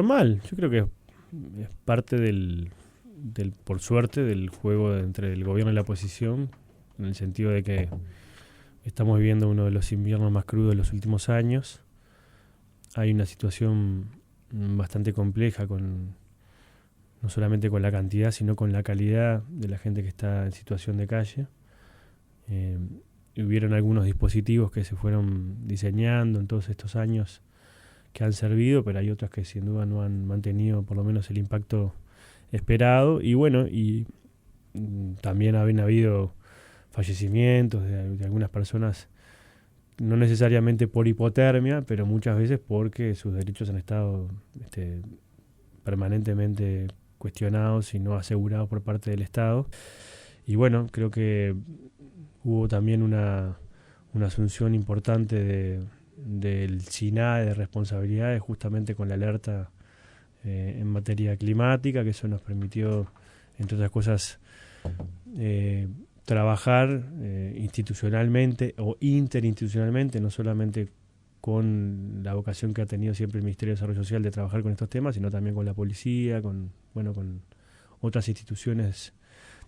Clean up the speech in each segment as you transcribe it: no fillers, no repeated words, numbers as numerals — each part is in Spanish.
Normal, yo creo que es parte por suerte, del juego entre el gobierno y la oposición, en el sentido de que estamos viviendo uno de los inviernos más crudos de los últimos años. Hay una situación bastante compleja no solamente con la cantidad, sino con la calidad de la gente que está en situación de calle. Hubieron algunos dispositivos que se fueron diseñando en todos estos años que han servido, pero hay otros que sin duda no han mantenido por lo menos el impacto esperado. Y bueno, también habían habido fallecimientos de algunas personas, no necesariamente por hipotermia, pero muchas veces porque sus derechos han estado permanentemente cuestionados y no asegurados por parte del Estado. Y bueno, creo que hubo también una asunción importante del SINAE de responsabilidades justamente con la alerta en materia climática, que eso nos permitió, entre otras cosas, trabajar institucionalmente o interinstitucionalmente, no solamente con la vocación que ha tenido siempre el Ministerio de Desarrollo Social de trabajar con estos temas, sino también con la policía, con otras instituciones,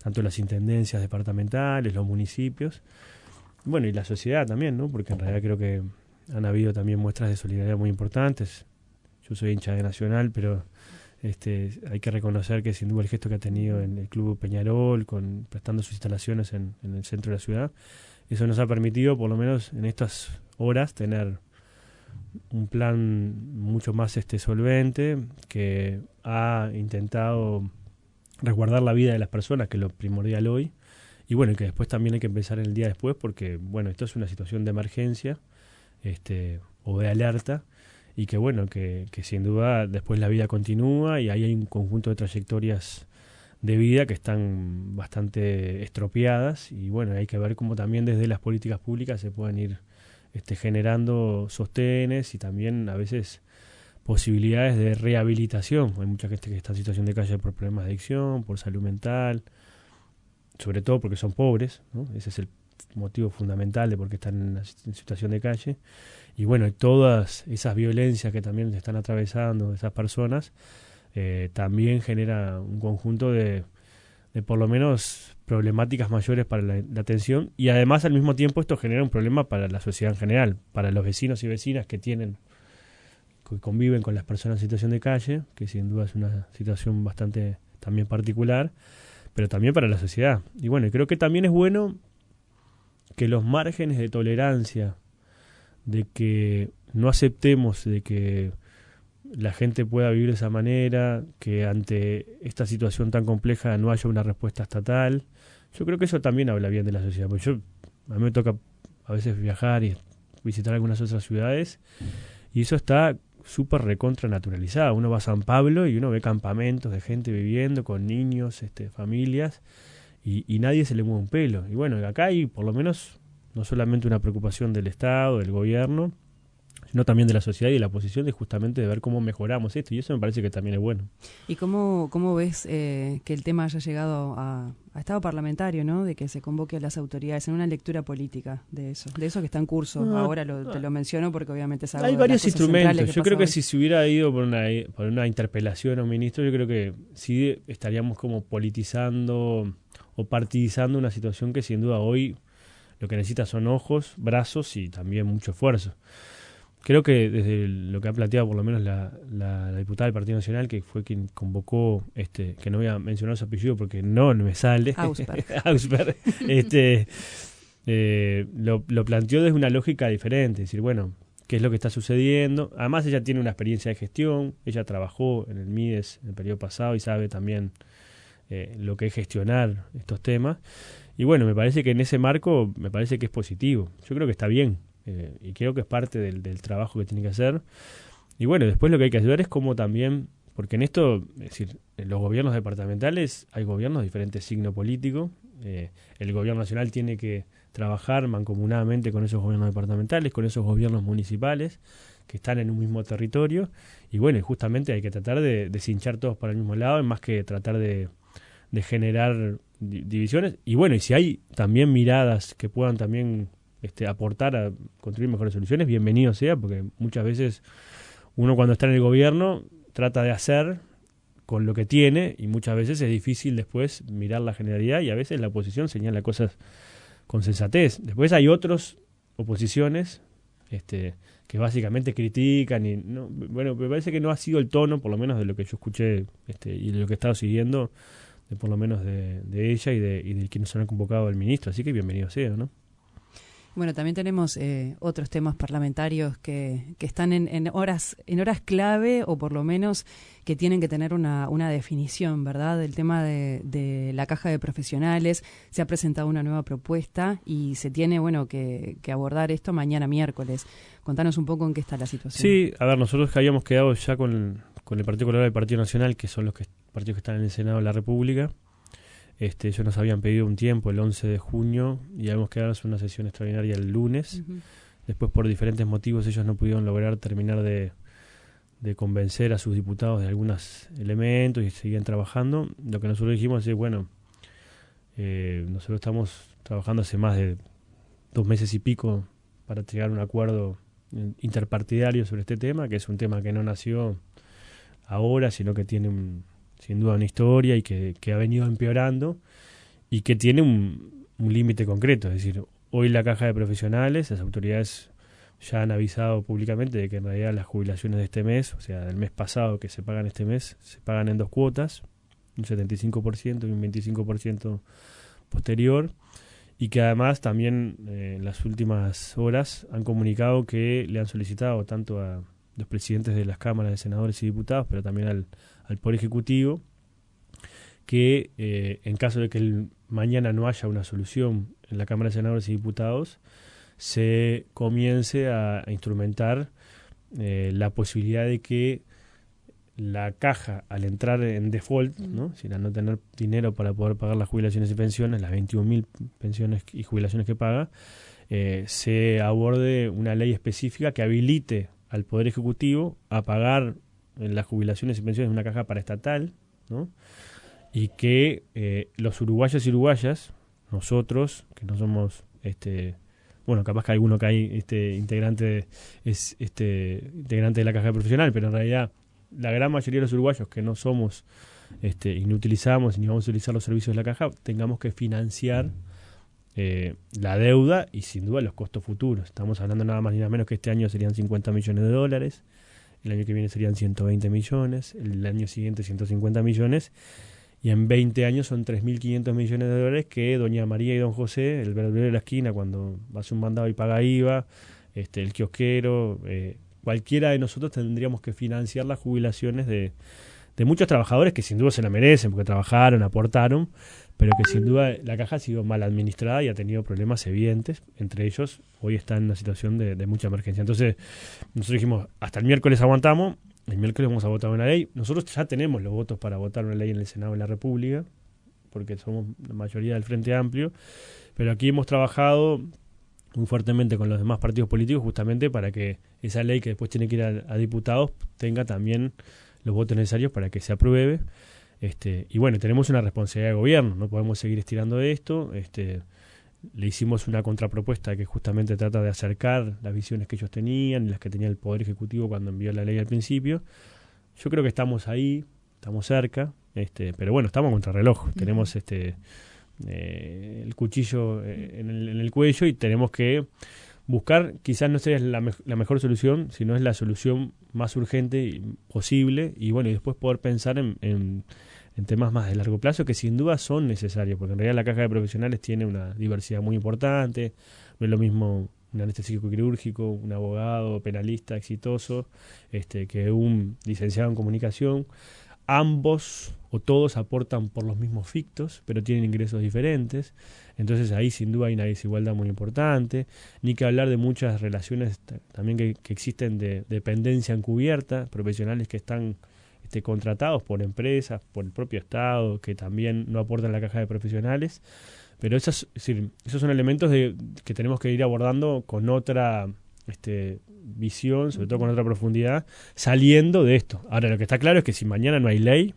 tanto las intendencias departamentales, los municipios, bueno, y la sociedad también, ¿no? Porque en realidad creo que han habido también muestras de solidaridad muy importantes. Yo soy hincha de Nacional, pero hay que reconocer que sin duda el gesto que ha tenido en el Club Peñarol, prestando sus instalaciones en el centro de la ciudad, eso nos ha permitido, por lo menos en estas horas, tener un plan mucho más solvente, que ha intentado resguardar la vida de las personas, que es lo primordial hoy, y bueno, que después también hay que empezar el día después, porque bueno, esto es una situación de emergencia o de alerta, y que bueno, que sin duda después la vida continúa y ahí hay un conjunto de trayectorias de vida que están bastante estropeadas, y bueno, hay que ver cómo también desde las políticas públicas se pueden ir generando sostenes y también a veces posibilidades de rehabilitación. Hay mucha gente que está en situación de calle por problemas de adicción, por salud mental, sobre todo porque son pobres, ¿no? Ese es el motivo fundamental de por qué están en situación de calle. Y bueno, todas esas violencias que también están atravesando esas personas también genera un conjunto de por lo menos problemáticas mayores para la atención, y además al mismo tiempo esto genera un problema para la sociedad en general, para los vecinos y vecinas que conviven con las personas en situación de calle, que sin duda es una situación bastante también particular, pero también para la sociedad. Y bueno, creo que también es bueno que los márgenes de tolerancia, de que no aceptemos de que la gente pueda vivir de esa manera, que ante esta situación tan compleja no haya una respuesta estatal, yo creo que eso también habla bien de la sociedad, porque a mí me toca a veces viajar y visitar algunas otras ciudades, y eso está súper recontra naturalizado. Uno va a San Pablo y uno ve campamentos de gente viviendo con niños, familias, y nadie se le mueve un pelo. Y bueno, acá hay por lo menos no solamente una preocupación del Estado, del gobierno, sino también de la sociedad y de la oposición, de justamente de ver cómo mejoramos esto, y eso me parece que también es bueno. ¿Y cómo ves que el tema haya llegado a estado parlamentario, ¿no? De que se convoque a las autoridades en una lectura política de eso que está en curso? Ahora te lo menciono porque obviamente es algo hay de varios las cosas instrumentos. Yo creo que hoy. si se hubiera ido por una interpelación a un ministro, yo creo que sí estaríamos como politizando o partidizando una situación que sin duda hoy lo que necesita son ojos, brazos y también mucho esfuerzo. Creo que desde lo que ha planteado por lo menos la diputada del Partido Nacional, que fue quien convocó, que no voy a mencionar su apellido porque no me sale, Ausberg, lo planteó desde una lógica diferente, es decir, bueno, ¿qué es lo que está sucediendo? Además ella tiene una experiencia de gestión, ella trabajó en el MIDES en el periodo pasado y sabe también lo que es gestionar estos temas. Y bueno, me parece que en ese marco, me parece que es positivo. Yo creo que está bien. Y creo que es parte del trabajo que tiene que hacer. Y bueno, después lo que hay que ayudar es cómo también, porque en esto, es decir, en los gobiernos departamentales hay gobiernos de diferentes signos políticos. El gobierno nacional tiene que trabajar mancomunadamente con esos gobiernos departamentales, con esos gobiernos municipales que están en un mismo territorio. Y bueno, justamente hay que tratar de cinchar todos para el mismo lado, más que tratar de generar divisiones. Y bueno, y si hay también miradas que puedan también aportar a construir mejores soluciones, bienvenido sea, porque muchas veces uno cuando está en el gobierno trata de hacer con lo que tiene, y muchas veces es difícil después mirar la generalidad, y a veces la oposición señala cosas con sensatez. Después hay otras oposiciones que básicamente critican y bueno, me parece que no ha sido el tono, por lo menos de lo que yo escuché y de lo que he estado siguiendo, por lo menos de ella y de quienes han convocado al ministro, así que bienvenido sea, ¿no? Bueno, también tenemos otros temas parlamentarios que están en horas clave, o por lo menos que tienen que tener una definición, ¿verdad? El tema de la caja de profesionales. Se ha presentado una nueva propuesta y se tiene, que abordar esto mañana miércoles. Contanos un poco en qué está la situación. Sí, a ver, nosotros que habíamos quedado ya con el Partido Colorado y el Partido Nacional, que son los partidos que están en el Senado de la República. Ellos nos habían pedido un tiempo, el 11 de junio, y habíamos quedado en una sesión extraordinaria el lunes. Uh-huh. Después, por diferentes motivos, ellos no pudieron lograr terminar de convencer a sus diputados de algunos elementos y seguían trabajando. Lo que nosotros dijimos es, nosotros estamos trabajando hace más de 2 meses y pico para llegar a un acuerdo interpartidario sobre este tema, que es un tema que no nació ahora, sino que tiene sin duda una historia y que ha venido empeorando y que tiene un límite concreto. Es decir, hoy la caja de profesionales, las autoridades ya han avisado públicamente de que en realidad las jubilaciones de este mes, o sea, del mes pasado que se pagan este mes, se pagan en 2 cuotas, un 75% y un 25% posterior, y que además también en las últimas horas han comunicado que le han solicitado tanto a los presidentes de las cámaras de senadores y diputados, pero también al Poder Ejecutivo, que en caso de que mañana no haya una solución en la Cámara de Senadores y Diputados, se comience a instrumentar la posibilidad de que la caja, al entrar en default, ¿no? Sin no tener dinero para poder pagar las jubilaciones y pensiones, las 21.000 pensiones y jubilaciones que paga, se aborde una ley específica que habilite al Poder Ejecutivo a pagar las jubilaciones y pensiones en una caja paraestatal, ¿no? Y que los uruguayos y uruguayas, nosotros, que no somos, capaz que alguno que hay integrante de la caja de profesional, pero en realidad la gran mayoría de los uruguayos que no somos y no utilizamos ni vamos a utilizar los servicios de la caja, tengamos que financiar la deuda y sin duda los costos futuros. Estamos hablando nada más ni nada menos que este año serían $50 millones, el año que viene serían 120 millones, el año siguiente 150 millones, y en 20 años son 3.500 millones de dólares que doña María y don José, el verdulero de la esquina, cuando hace un mandado y paga IVA, el kiosquero, cualquiera de nosotros tendríamos que financiar las jubilaciones de muchos trabajadores que sin duda se la merecen porque trabajaron, aportaron, pero que sin duda la caja ha sido mal administrada y ha tenido problemas evidentes. Entre ellos, hoy está en una situación de mucha emergencia. Entonces, nosotros dijimos, hasta el miércoles aguantamos, el miércoles vamos a votar una ley. Nosotros ya tenemos los votos para votar una ley en el Senado de la República, porque somos la mayoría del Frente Amplio, pero aquí hemos trabajado muy fuertemente con los demás partidos políticos justamente para que esa ley que después tiene que ir a diputados tenga también los votos necesarios para que se apruebe. Y bueno, tenemos una responsabilidad de gobierno, no podemos seguir estirando esto. Le hicimos una contrapropuesta que justamente trata de acercar las visiones que ellos tenían y las que tenía el Poder Ejecutivo cuando envió la ley al principio. Yo creo que estamos ahí, estamos cerca, pero bueno, estamos contra reloj. Uh-huh. Tenemos el cuchillo en el cuello y tenemos que buscar, quizás no sea la mejor solución, sino es la solución más urgente posible, y bueno, y después poder pensar en temas más de largo plazo que sin duda son necesarios, porque en realidad la caja de profesionales tiene una diversidad muy importante. No es lo mismo un anestésico quirúrgico, un abogado penalista exitoso, que un licenciado en comunicación. Ambos o todos aportan por los mismos fictos, pero tienen ingresos diferentes. Entonces ahí sin duda hay una desigualdad muy importante. Ni que hablar de muchas relaciones también que existen de dependencia encubierta, profesionales que están contratados por empresas, por el propio Estado, que también no aportan la caja de profesionales. Pero esos son elementos que tenemos que ir abordando con otra visión, sobre todo con otra profundidad, saliendo de esto. Ahora, lo que está claro es que si mañana no hay ley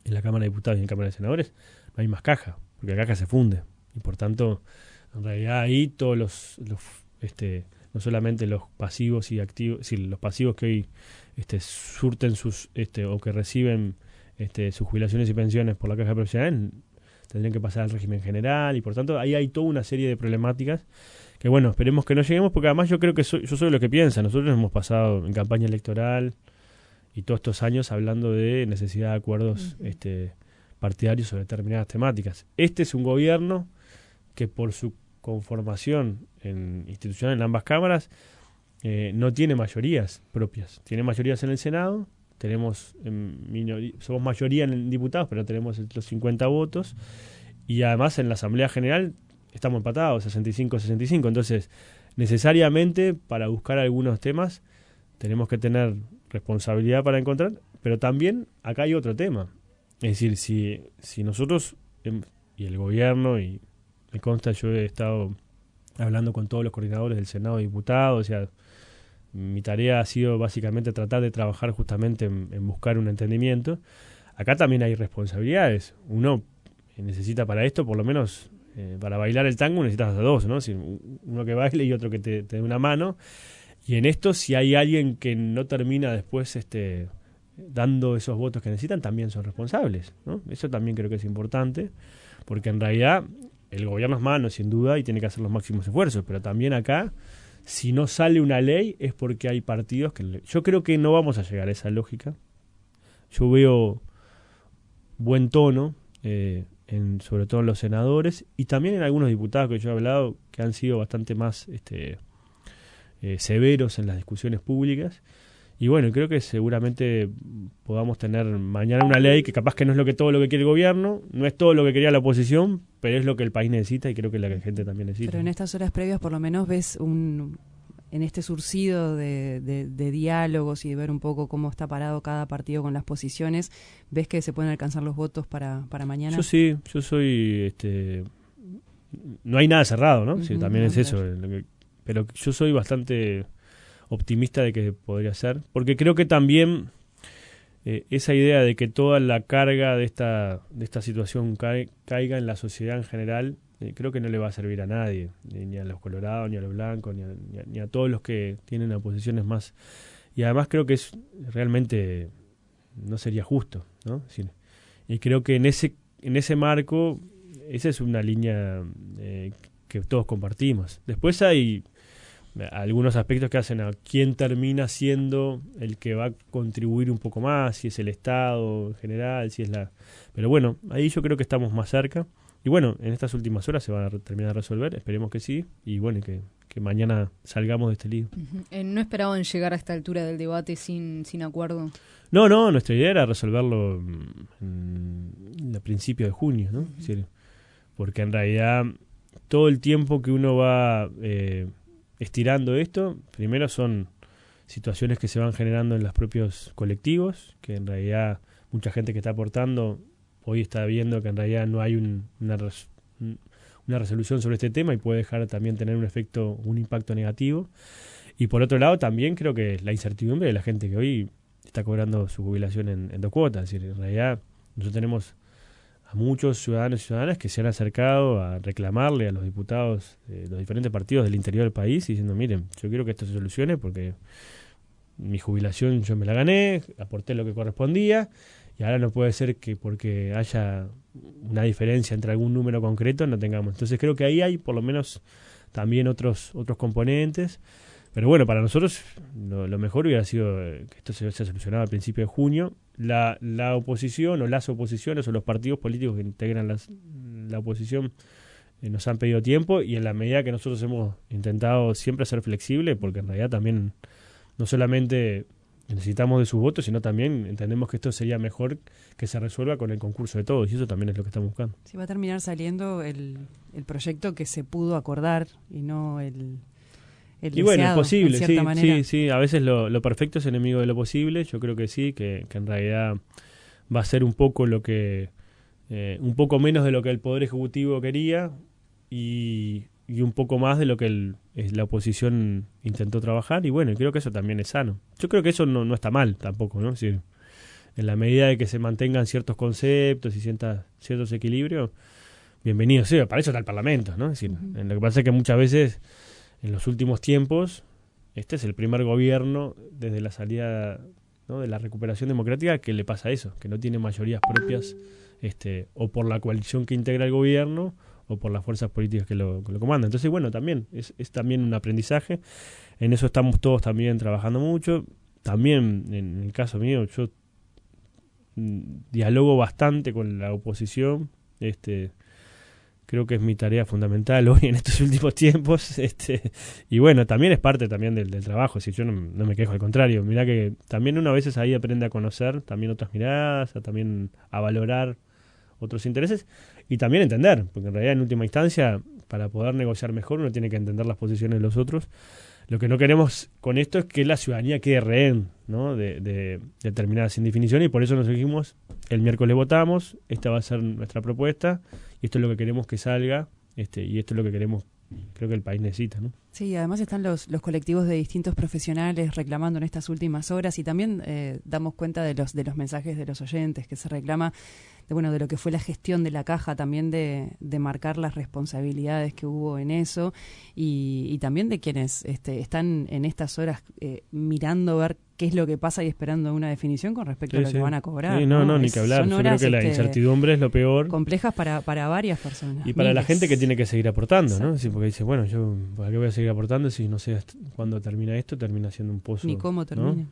en la Cámara de Diputados y en la Cámara de Senadores, no hay más caja, porque la caja se funde. Y por tanto, en realidad ahí todos los no solamente los pasivos y activos, sí, los pasivos que hoy surten sus o que reciben sus jubilaciones y pensiones por la caja profesional, tendrían que pasar al régimen general, y por tanto ahí hay toda una serie de problemáticas que bueno, esperemos que no lleguemos, porque además yo creo que yo soy lo que piensa. Nosotros hemos pasado en campaña electoral y todos estos años hablando de necesidad de acuerdos partidarios sobre determinadas temáticas. Este es un gobierno que por su conformación institucional en ambas cámaras no tiene mayorías propias. Tiene mayorías en el Senado, somos mayoría en diputados, pero tenemos los 50 votos, y además en la Asamblea General estamos empatados, 65-65. Entonces, necesariamente para buscar algunos temas tenemos que tener responsabilidad para encontrar, pero también acá hay otro tema. Es decir, si nosotros y el gobierno, y me consta, yo he estado hablando con todos los coordinadores del Senado de Diputados, o sea, mi tarea ha sido básicamente tratar de trabajar justamente en buscar un entendimiento. Acá también hay responsabilidades. Uno necesita para esto, por lo menos para bailar el tango necesitas a dos, ¿no? Uno que baile y otro que te dé una mano. Y en esto, si hay alguien que no termina después dando esos votos que necesitan, también son responsables, ¿no? Eso también creo que es importante, porque en realidad el gobierno es mano, sin duda, y tiene que hacer los máximos esfuerzos, pero también acá, si no sale una ley, es porque hay partidos que... Yo creo que no vamos a llegar a esa lógica. Yo veo buen tono, sobre todo en los senadores, y también en algunos diputados que yo he hablado, que han sido bastante más severos en las discusiones públicas. Y bueno, creo que seguramente podamos tener mañana una ley que capaz que no es todo lo que quiere el gobierno, no es todo lo que quería la oposición, pero es lo que el país necesita, y creo que la gente también necesita. Pero en estas horas previas por lo menos ves en este surcido de diálogos y de ver un poco cómo está parado cada partido con las posiciones, ¿ves que se pueden alcanzar los votos para mañana? Yo sí, yo soy... no hay nada cerrado, ¿no? Sí, también es eso. Pero yo soy bastante optimista de que podría ser, porque creo que también esa idea de que toda la carga de esta situación caiga en la sociedad en general, creo que no le va a servir a nadie, ni a los colorados, ni a los blancos, ni a todos los que tienen oposiciones más. Y además creo que realmente no sería justo, ¿no? Y creo que en ese marco, esa es una línea que todos compartimos. Después hay algunos aspectos que hacen a quién termina siendo el que va a contribuir un poco más, si es el Estado en general, pero bueno, ahí yo creo que estamos más cerca, y bueno, en estas últimas horas se va a terminar de resolver, esperemos que sí, y bueno, que mañana salgamos de este lío. ¿No esperaban llegar a esta altura del debate sin acuerdo? No, nuestra idea era resolverlo a principios de junio, ¿no? Es decir, porque en realidad todo el tiempo que uno va estirando esto, primero son situaciones que se van generando en los propios colectivos, que en realidad mucha gente que está aportando hoy está viendo que en realidad no hay una resolución sobre este tema, y puede dejar también tener un impacto negativo. Y por otro lado también creo que la incertidumbre de la gente que hoy está cobrando su jubilación en 2 cuotas. Es decir, en realidad nosotros tenemos a muchos ciudadanos y ciudadanas que se han acercado a reclamarle a los diputados de los diferentes partidos del interior del país, diciendo, miren, yo quiero que esto se solucione porque mi jubilación yo me la gané, aporté lo que correspondía, y ahora no puede ser que porque haya una diferencia entre algún número concreto no tengamos. Entonces creo que ahí hay por lo menos también otros componentes. Pero bueno, para nosotros lo mejor hubiera sido que esto se solucionara a principios de junio. La oposición o las oposiciones o los partidos políticos que integran la oposición nos han pedido tiempo, y en la medida que nosotros hemos intentado siempre ser flexibles, porque en realidad también no solamente necesitamos de sus votos, sino también entendemos que esto sería mejor que se resuelva con el concurso de todos, y eso también es lo que estamos buscando. Sí, va a terminar saliendo el proyecto que se pudo acordar y no el y bueno, es posible, sí, a veces lo perfecto es enemigo de lo posible. Yo creo que sí, que en realidad va a ser un poco un poco menos de lo que el Poder Ejecutivo quería, y un poco más de lo que la oposición intentó trabajar, y bueno, creo que eso también es sano. Yo creo que eso no está mal tampoco, ¿no? Es decir, en la medida de que se mantengan ciertos conceptos y ciertos equilibrios, bienvenido sea, para eso está el Parlamento, ¿no? Es decir, lo que pasa es que muchas veces en los últimos tiempos, este es el primer gobierno desde la salida, ¿no?, de la recuperación democrática que le pasa eso, que no tiene mayorías propias, o por la coalición que integra el gobierno o por las fuerzas políticas que lo comandan. Entonces, bueno, también es también un aprendizaje. En eso estamos todos también trabajando mucho. También, en el caso mío, yo dialogo bastante con la oposición. Creo que es mi tarea fundamental hoy en estos últimos tiempos. Y bueno, también es parte también del trabajo. Si yo no me quejo, al contrario. Mirá que también uno a veces ahí aprende a conocer también otras miradas, también a valorar otros intereses y también entender, porque en realidad en última instancia, para poder negociar mejor, uno tiene que entender las posiciones de los otros. Lo que no queremos con esto es que la ciudadanía quede rehén, ¿no?, de determinadas indefiniciones, y por eso nos dijimos, el miércoles votamos, esta va a ser nuestra propuesta, y esto es lo que queremos que salga, y esto es lo que queremos, creo que el país necesita, ¿no? Sí, además están los colectivos de distintos profesionales reclamando en estas últimas horas, y también damos cuenta de los mensajes de los oyentes, que se reclama de lo que fue la gestión de la caja, también de marcar las responsabilidades que hubo en eso, y también de quienes están en estas horas mirando ver qué es lo que pasa y esperando una definición con respecto a lo que van a cobrar. Sí, no, ni que hablar. Yo creo que la incertidumbre es lo peor. Complejas para varias personas. Y para la gente que tiene que seguir aportando, ¿no? Sí, porque dice, bueno, yo ¿para qué voy a seguir aportando si no sé cuándo termina esto? Termina siendo un pozo. Ni cómo termina. ¿No?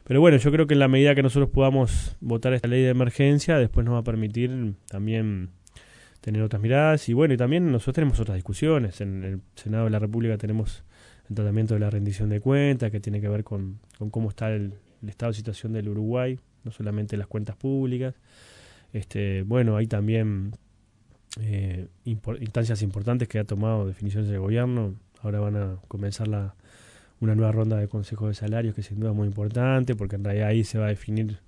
Pero bueno, yo creo que en la medida que nosotros podamos votar esta ley de emergencia, después nos va a permitir también tener otras miradas. Y bueno, y también nosotros tenemos otras discusiones. En el Senado de la República tenemos el tratamiento de la rendición de cuentas, que tiene que ver con cómo está el estado de situación del Uruguay, no solamente las cuentas públicas. Bueno, hay también instancias importantes que ha tomado definiciones del gobierno. Ahora van a comenzar una nueva ronda de consejos de salarios, que sin duda es muy importante, porque en realidad ahí se va a definir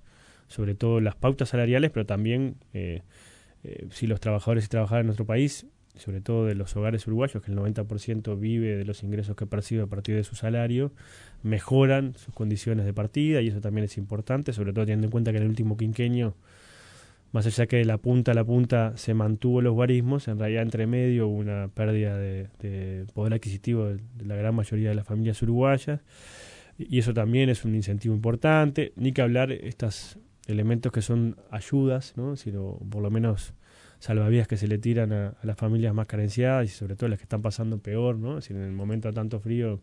sobre todo las pautas salariales, pero también si los trabajadores y trabajadoras en nuestro país, sobre todo de los hogares uruguayos, que el 90% vive de los ingresos que percibe a partir de su salario, mejoran sus condiciones de partida, y eso también es importante, sobre todo teniendo en cuenta que en el último quinquenio, más allá que de la punta a la punta se mantuvo los guarismos, en realidad entre medio hubo una pérdida de poder adquisitivo de la gran mayoría de las familias uruguayas, y eso también es un incentivo importante. Ni que hablar estos elementos que son ayudas, ¿no?, sino por lo menos salvavidas que se le tiran a las familias más carenciadas, y sobre todo las que están pasando peor, ¿no? Es decir, en el momento de tanto frío,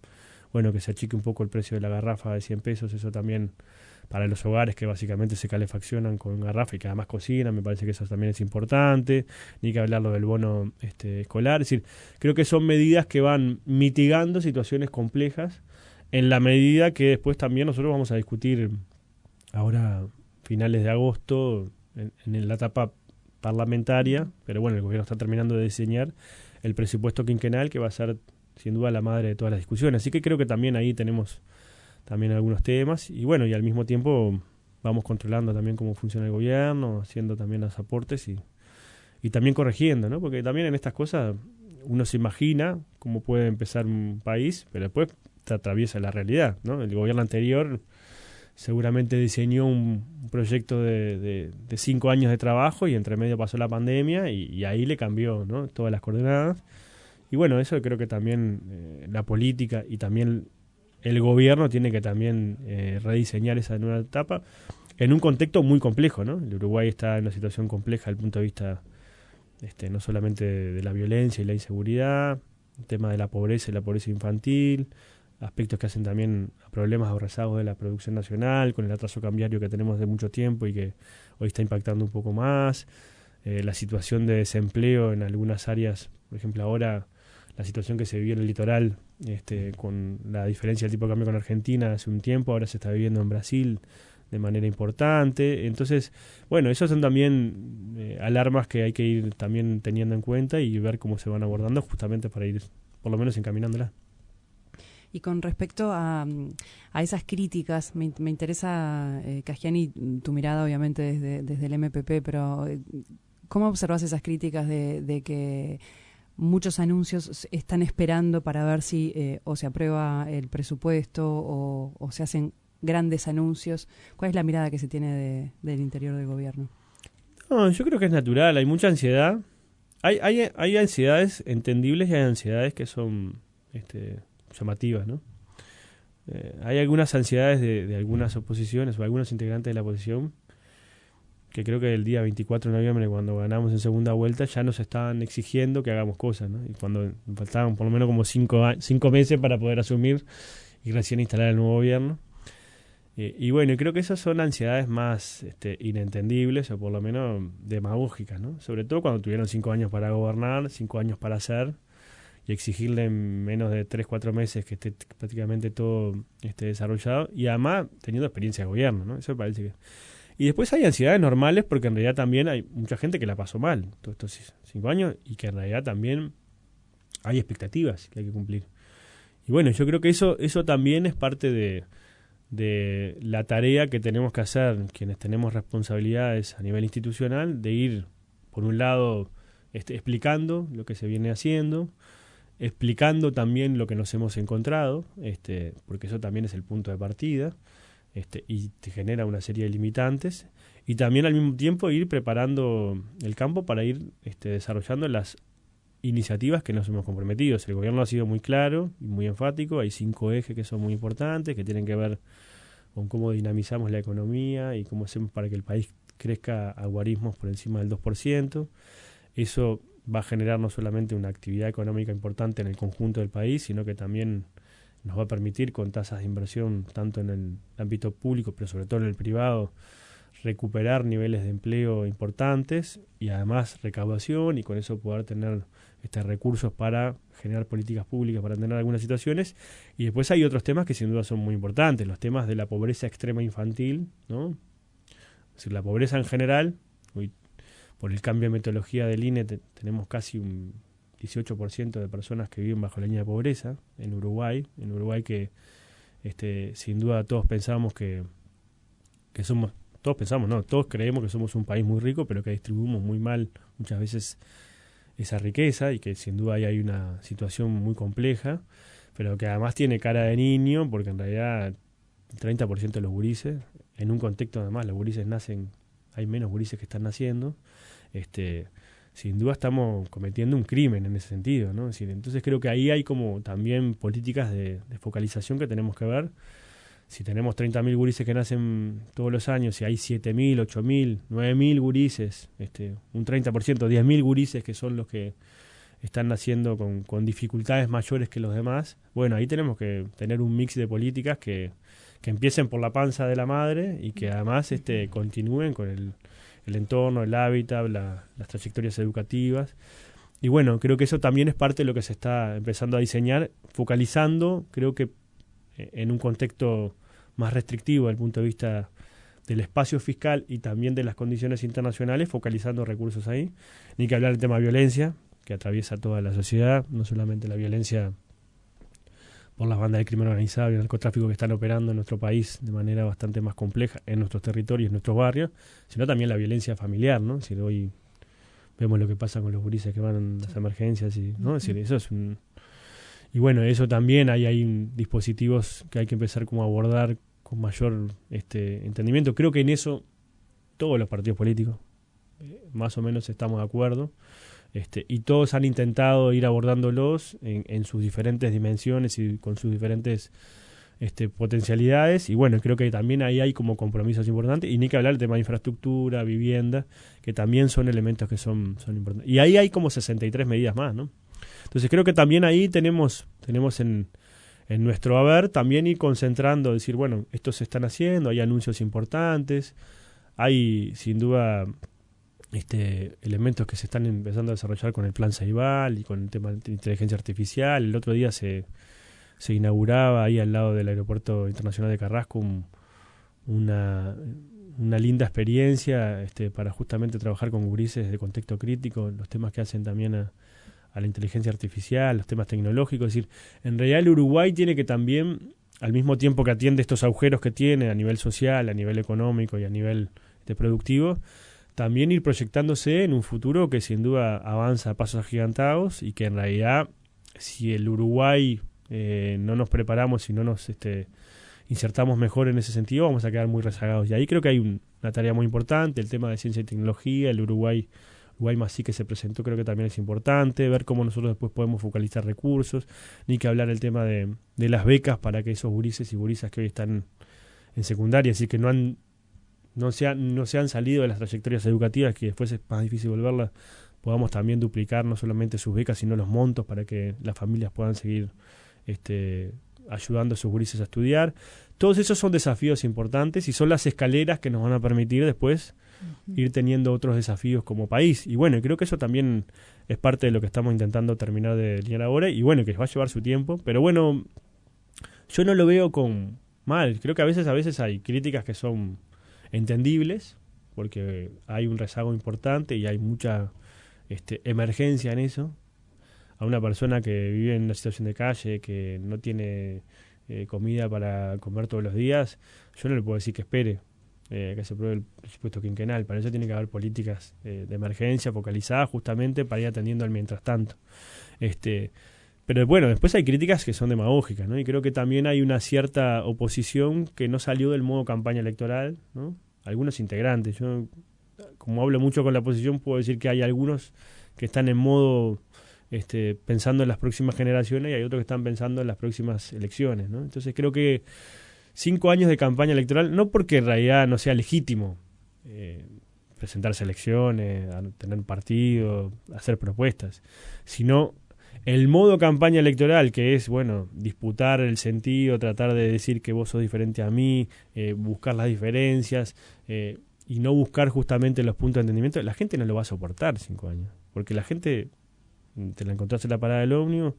bueno, que se achique un poco el precio de la garrafa de 100 pesos, eso también para los hogares que básicamente se calefaccionan con garrafa y que además cocinan, me parece que eso también es importante. Ni que hablarlo del bono escolar. Es decir, creo que son medidas que van mitigando situaciones complejas, en la medida que después también nosotros vamos a discutir ahora finales de agosto en la etapa parlamentaria, pero bueno, el gobierno está terminando de diseñar el presupuesto quinquenal, que va a ser sin duda la madre de todas las discusiones. Así que creo que también ahí tenemos también algunos temas, y bueno, y al mismo tiempo vamos controlando también cómo funciona el gobierno, haciendo también los aportes y también corrigiendo, ¿no? Porque también en estas cosas uno se imagina cómo puede empezar un país, pero después te atraviesa la realidad, ¿no? El gobierno anterior seguramente diseñó un proyecto de 5 años de trabajo, y entre medio pasó la pandemia y ahí le cambió, ¿no?, todas las coordenadas. Y bueno, eso creo que también la política y también el gobierno tiene que también rediseñar esa nueva etapa en un contexto muy complejo, ¿no? El Uruguay está en una situación compleja desde el punto de vista no solamente de la violencia y la inseguridad, el tema de la pobreza y la pobreza infantil, aspectos que hacen también a problemas o rezagos de la producción nacional, con el atraso cambiario que tenemos de mucho tiempo y que hoy está impactando un poco más, la situación de desempleo en algunas áreas, por ejemplo ahora la situación que se vivió en el litoral, con la diferencia del tipo de cambio con Argentina hace un tiempo, ahora se está viviendo en Brasil de manera importante. Entonces, bueno, esos son también alarmas que hay que ir también teniendo en cuenta y ver cómo se van abordando, justamente para ir por lo menos encaminándola. Y con respecto a esas críticas, me interesa, Caschiani, tu mirada obviamente desde el MPP, pero ¿cómo observas esas críticas de que muchos anuncios están esperando para ver si o se aprueba el presupuesto o se hacen grandes anuncios? ¿Cuál es la mirada que se tiene del interior del gobierno? No, yo creo que es natural, hay mucha ansiedad. Hay ansiedades entendibles y hay ansiedades que son llamativas, ¿no? Hay algunas ansiedades de algunas oposiciones o algunos integrantes de la oposición que creo que el día 24 de noviembre, cuando ganamos en segunda vuelta, ya nos estaban exigiendo que hagamos cosas, ¿no? Y cuando faltaban por lo menos como 5 meses para poder asumir y recién instalar el nuevo gobierno. Y bueno, creo que esas son ansiedades más inentendibles o por lo menos demagógicas, ¿no? Sobre todo cuando tuvieron 5 años para gobernar, 5 años para hacer, y exigirle en menos de 3-4 meses que esté prácticamente todo desarrollado, y además teniendo experiencia de gobierno, ¿no? Eso me parece que... Y después hay ansiedades normales, porque en realidad también hay mucha gente que la pasó mal todos estos 5 años, y que en realidad también hay expectativas que hay que cumplir. Y bueno, yo creo que eso también es parte de la tarea que tenemos que hacer quienes tenemos responsabilidades a nivel institucional, de ir, por un lado, explicando lo que se viene haciendo, explicando también lo que nos hemos encontrado, porque eso también es el punto de partida, y te genera una serie de limitantes, y también al mismo tiempo ir preparando el campo para ir desarrollando las iniciativas que nos hemos comprometido. El gobierno ha sido muy claro y muy enfático, hay 5 ejes que son muy importantes, que tienen que ver con cómo dinamizamos la economía y cómo hacemos para que el país crezca a guarismos por encima del 2%. Eso va a generar no solamente una actividad económica importante en el conjunto del país, sino que también nos va a permitir, con tasas de inversión tanto en el ámbito público, pero sobre todo en el privado, recuperar niveles de empleo importantes y además recaudación, y con eso poder tener recursos para generar políticas públicas para atender algunas situaciones. Y después hay otros temas que sin duda son muy importantes, los temas de la pobreza extrema infantil, ¿no? Es decir, la pobreza en general, hoy, por el cambio de metodología del INE, tenemos casi un 18% de personas que viven bajo la línea de pobreza en Uruguay que sin duda todos pensamos que somos, todos creemos que somos un país muy rico, pero que distribuimos muy mal muchas veces esa riqueza, y que sin duda ahí hay una situación muy compleja, pero que además tiene cara de niño, porque en realidad el 30% de los gurises, en un contexto además los gurises nacen, hay menos gurises que están naciendo, sin duda estamos cometiendo un crimen en ese sentido, ¿no? Es decir, entonces creo que ahí hay como también políticas de focalización que tenemos que ver. Si tenemos 30.000 gurises que nacen todos los años, si hay 7.000, 8.000, 9.000 gurises, un 30%, 10.000 gurises que son los que están naciendo con dificultades mayores que los demás, bueno, ahí tenemos que tener un mix de políticas que empiecen por la panza de la madre y que además continúen con el entorno, el hábitat, las trayectorias educativas. Y bueno, creo que eso también es parte de lo que se está empezando a diseñar, focalizando, creo que en un contexto más restrictivo desde el punto de vista del espacio fiscal y también de las condiciones internacionales, focalizando recursos ahí. Ni que hablar del tema de violencia, que atraviesa toda la sociedad, no solamente la violencia por las bandas de crimen organizado y el narcotráfico que están operando en nuestro país de manera bastante más compleja en nuestros territorios, en nuestros barrios, sino también la violencia familiar, ¿no? Es decir, hoy vemos lo que pasa con los gurises que van a las emergencias, ¿no? Es decir, eso es un... Y bueno, eso también hay dispositivos que hay que empezar como a abordar con mayor entendimiento. Creo que en eso todos los partidos políticos más o menos estamos de acuerdo, y todos han intentado ir abordándolos en sus diferentes dimensiones y con sus diferentes potencialidades. Y bueno, creo que también ahí hay como compromisos importantes, y ni que hablar del tema de infraestructura, vivienda, que también son elementos que son importantes. Y ahí hay como 63 medidas más, ¿no? Entonces creo que también ahí tenemos en nuestro haber también ir concentrando, decir, bueno, estos se están haciendo, hay anuncios importantes, hay sin duda elementos que se están empezando a desarrollar con el plan Ceibal y con el tema de inteligencia artificial. El otro día se inauguraba ahí al lado del Aeropuerto Internacional de Carrasco una linda experiencia para justamente trabajar con gurises de contexto crítico, los temas que hacen también a la inteligencia artificial, los temas tecnológicos. Es decir, en realidad el Uruguay tiene que también, al mismo tiempo que atiende estos agujeros que tiene a nivel social, a nivel económico y a nivel productivo, también ir proyectándose en un futuro que sin duda avanza a pasos agigantados, y que en realidad, si el Uruguay no nos preparamos y no nos insertamos mejor en ese sentido, vamos a quedar muy rezagados. Y ahí creo que hay una tarea muy importante, el tema de ciencia y tecnología. El Uruguay Guaymas sí que se presentó, creo que también es importante, ver cómo nosotros después podemos focalizar recursos, ni que hablar el tema de las becas para que esos gurises y gurisas que hoy están en secundaria, así que no se han salido de las trayectorias educativas, que después es más difícil volverlas, podamos también duplicar no solamente sus becas, sino los montos para que las familias puedan seguir ayudando a sus gurises a estudiar. Todos esos son desafíos importantes y son las escaleras que nos van a permitir después ir teniendo otros desafíos como país. Y bueno, creo que eso también es parte de lo que estamos intentando terminar de delinear ahora, y bueno, que va a llevar su tiempo, pero bueno, yo no lo veo con mal. Creo que a veces hay críticas que son entendibles, porque hay un rezago importante y hay mucha emergencia en eso. A una persona que vive en una situación de calle, que no tiene comida para comer todos los días, yo no le puedo decir que espere que se apruebe el presupuesto quinquenal. Para eso tiene que haber políticas de emergencia focalizadas justamente para ir atendiendo al mientras tanto. Pero bueno, después hay críticas que son demagógicas, ¿no? Y creo que también hay una cierta oposición que no salió del modo campaña electoral, ¿no? Algunos integrantes. Yo, como hablo mucho con la oposición, puedo decir que hay algunos que están en modo pensando en las próximas generaciones y hay otros que están pensando en las próximas elecciones, ¿no? Entonces creo que 5 años de campaña electoral, no porque en realidad no sea legítimo presentarse a elecciones, a tener partido, hacer propuestas, sino el modo campaña electoral, que es, bueno, disputar el sentido, tratar de decir que vos sos diferente a mí, buscar las diferencias y no buscar justamente los puntos de entendimiento, la gente no lo va a soportar 5 años, porque la gente te la encontrás en la parada del ómnibus,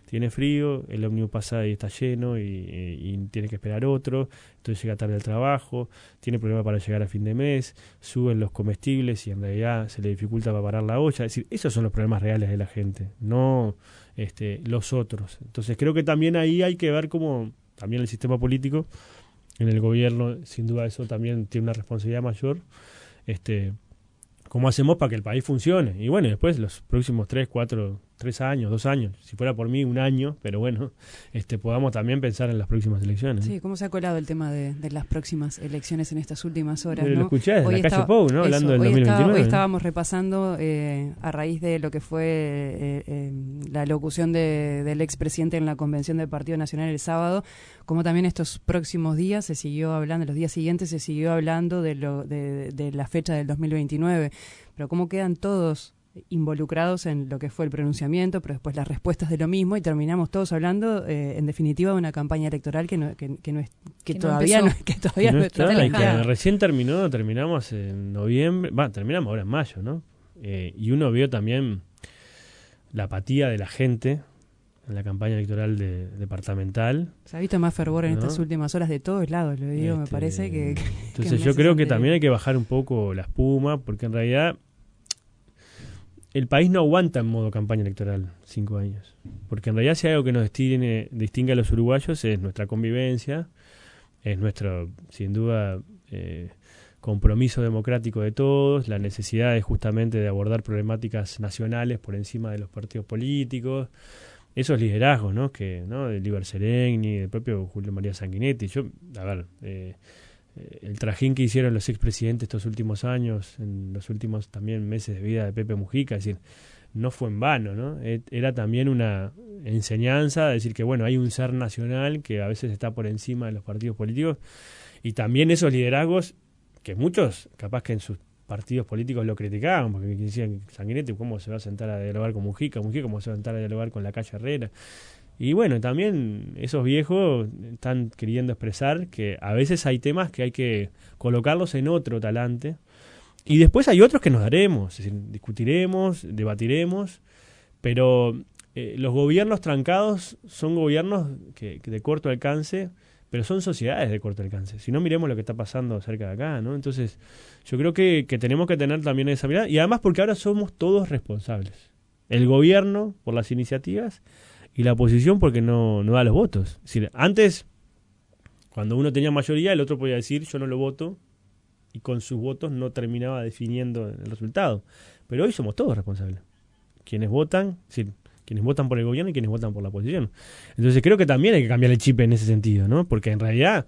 tiene frío, el ómnibus pasa y está lleno y tiene que esperar otro, entonces llega tarde al trabajo, tiene problemas para llegar a fin de mes, suben los comestibles y en realidad se le dificulta para parar la olla. Es decir, esos son los problemas reales de la gente, no los otros. Entonces creo que también ahí hay que ver cómo también el sistema político, en el gobierno, sin duda eso también tiene una responsabilidad mayor, cómo hacemos para que el país funcione. Y bueno, después los próximos 3 años, 2 años, si fuera por mí 1 año, pero bueno, podamos también pensar en las próximas elecciones. Sí, ¿cómo se ha colado el tema de las próximas elecciones en estas últimas horas? ¿No? Lo escuché desde la calle Pou, ¿no? Hablando del 2029. Hoy estábamos repasando, a raíz de lo que fue la locución del expresidente en la convención del Partido Nacional el sábado, como también estos próximos días se siguió hablando, los días siguientes se siguió hablando de la fecha del 2029, pero cómo quedan todos involucrados en lo que fue el pronunciamiento, pero después las respuestas de lo mismo, y terminamos todos hablando en definitiva de una campaña electoral que todavía no está y que recién terminamos en noviembre, terminamos ahora en mayo, ¿no? Y uno vio también la apatía de la gente en la campaña electoral departamental. Se ha visto más fervor en estas últimas horas de todos lados, lo digo, me parece que entonces yo creo que también hay que bajar un poco la espuma, porque en realidad el país no aguanta en modo campaña electoral 5 años. Porque en realidad si hay algo que nos distingue a los uruguayos es nuestra convivencia, es nuestro, sin duda, compromiso democrático de todos, la necesidad es justamente de abordar problemáticas nacionales por encima de los partidos políticos, esos liderazgos, ¿no? De Liber Seregni, del propio Julio María Sanguinetti. El trajín que hicieron los expresidentes estos últimos años, en los últimos también meses de vida de Pepe Mujica, es decir, no fue en vano, ¿no? Era también una enseñanza, decir que bueno, hay un ser nacional que a veces está por encima de los partidos políticos, y también esos liderazgos que muchos, capaz que en sus partidos políticos lo criticaban, porque decían, Sanguinetti, ¿cómo se va a sentar a dialogar con Mujica? ¿Cómo se va a sentar a dialogar con la calle Herrera? Y bueno, también esos viejos están queriendo expresar que a veces hay temas que hay que colocarlos en otro talante, y después hay otros que nos daremos, es decir, discutiremos, debatiremos, pero los gobiernos trancados son gobiernos que de corto alcance, pero son sociedades de corto alcance. Si no, miremos lo que está pasando cerca de acá, ¿no? Entonces, yo creo que tenemos que tener también esa mirada, y además porque ahora somos todos responsables. El gobierno por las iniciativas y la oposición porque no da los votos. Es decir, antes, cuando uno tenía mayoría, el otro podía decir yo no lo voto, y con sus votos no terminaba definiendo el resultado. Pero hoy somos todos responsables. Quienes votan, es decir, quienes votan por el gobierno y quienes votan por la oposición. Entonces creo que también hay que cambiar el chip en ese sentido, ¿no? Porque en realidad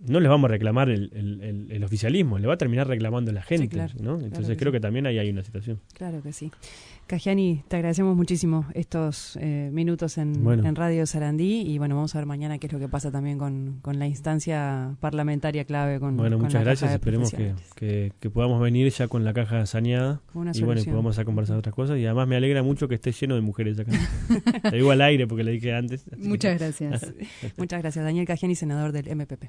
no les vamos a reclamar el oficialismo, le va a terminar reclamando la gente, Sí, claro, ¿no? Entonces claro que creo sí. que también ahí hay una situación. Claro que sí. Cajani, te agradecemos muchísimo estos minutos en Radio Sarandí y bueno, vamos a ver mañana qué es lo que pasa también con la instancia parlamentaria clave. Bueno, muchas gracias, esperemos que podamos venir ya con la caja saneada y bueno, y podamos a conversar otras cosas y además me alegra mucho que esté lleno de mujeres acá. Lo digo al aire porque le dije antes. Muchas gracias. Muchas gracias, Daniel Cajani, senador del MPP.